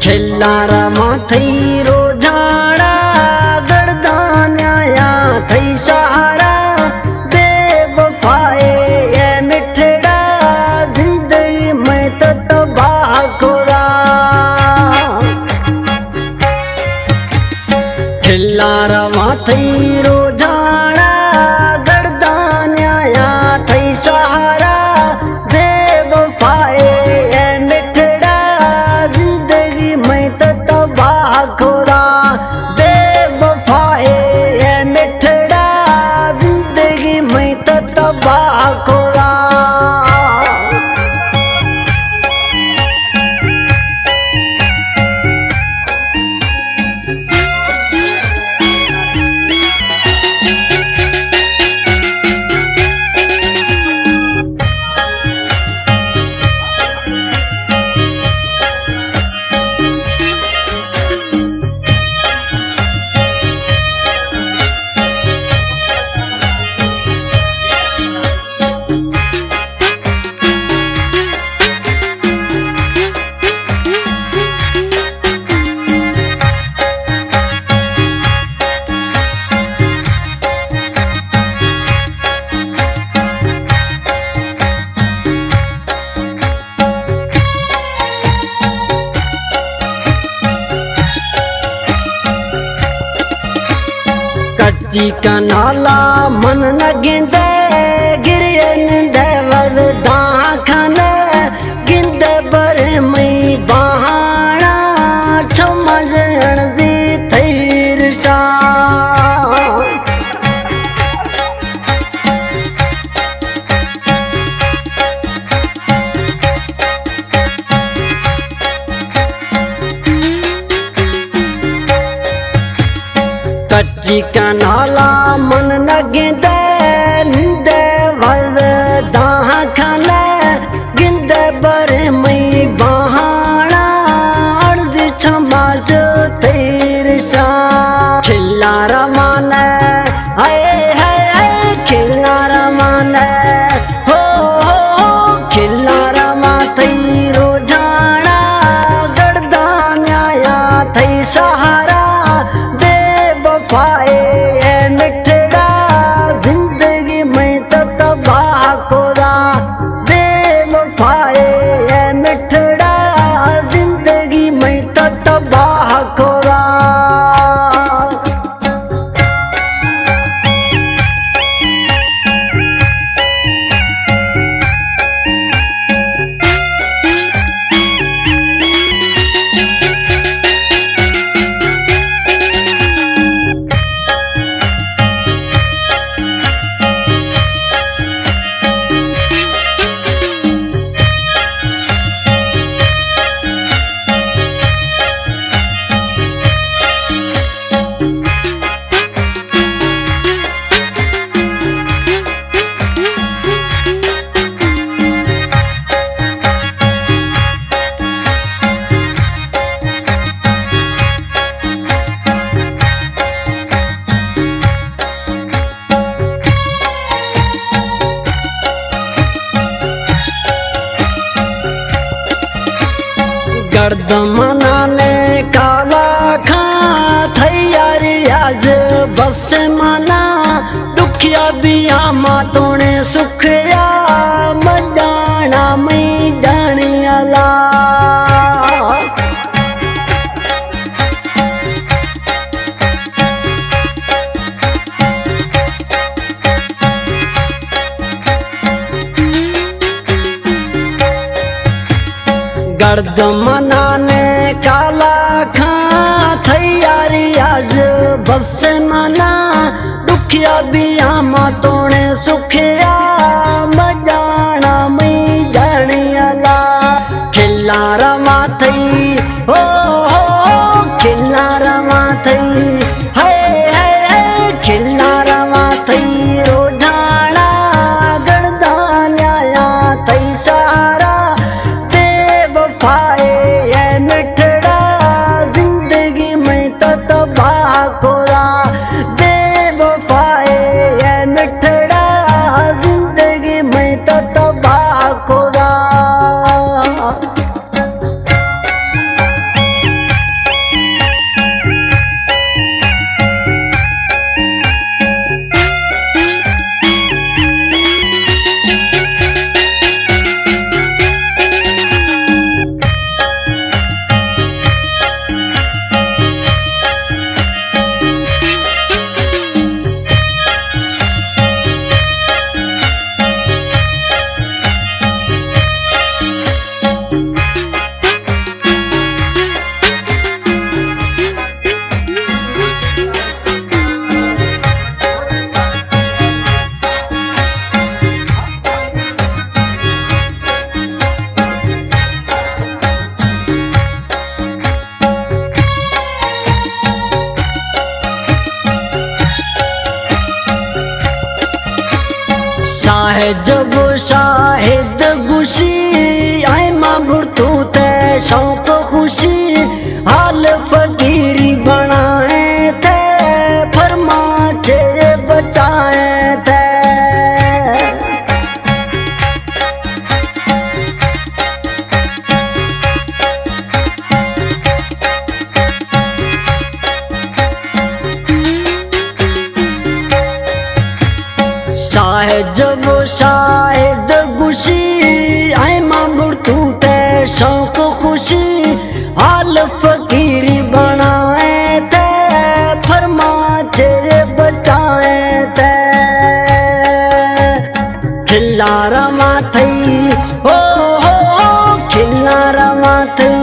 खिल्लारा माथई रोजाड़ा गर्दान्या थई सहारा बेवफाए ये मिठड़ा जिंदगी में तो तबाह खोदा। खिल्लारा माथई रोजाड़ा गर्दान्या थई सहारा बेवफाए ये मिठड़ा जिंदगी में तो तबाह खोदा। बेवफाए ये मिठड़ा जिंदगी में तो तबाह खोदा। कच्ची का नाला मन न गिंदे गिरियन दे वरदा खाने गिंदे बरे मई बहाना समझण दी थैरसा। कच्ची का नाला मन न गिंदे निंदे वरदा खाने गिंदे बरे मई बहाना अर्दी समाज तेरसा। खिल्लारा माने हाय हाय हाय खिल्लारा माने हो खिल्लारा माथई रोजाना गर्दान्या थई सहारा बेवफाए ये मिठड़ा जिंदगी में तो तबाह खोदा। बेवफाए ये मिठड़ा जिंदगी में तो तबाह खोदा। गर्द मनाने काला खा थैयारी आज बस मना दुखिया बिया मातोने सुखया मजाना में जाने अला। गर्द मनाने काला खा थैयारी आज बस मना दुखिया बिया मातोने सुखया मजाना में जाने अला। खिल्लारा माथई हो खिल्लारा माथई हाय हाय हाय खिल्लारा माथई रोजाना गर्दान्या थई सहारा बेवफाए ये मिठड़ा जिंदगी में तो तबाह खोदा। बेवफाए ये मिठड़ा जिंदगी में तो तबाह खोदा। जब शाहिद गुशी आए मां तू ते शौक खुशी हाल फकीरी बनाए थे फरमा चे बचाए थे। जब शाहिद गुशी आए मां तू ते शौक खुशी हाल फकीरी बनाए थे फरमा चे बचाए थे। खिल्लारा माथई हो खिल्लारा माथई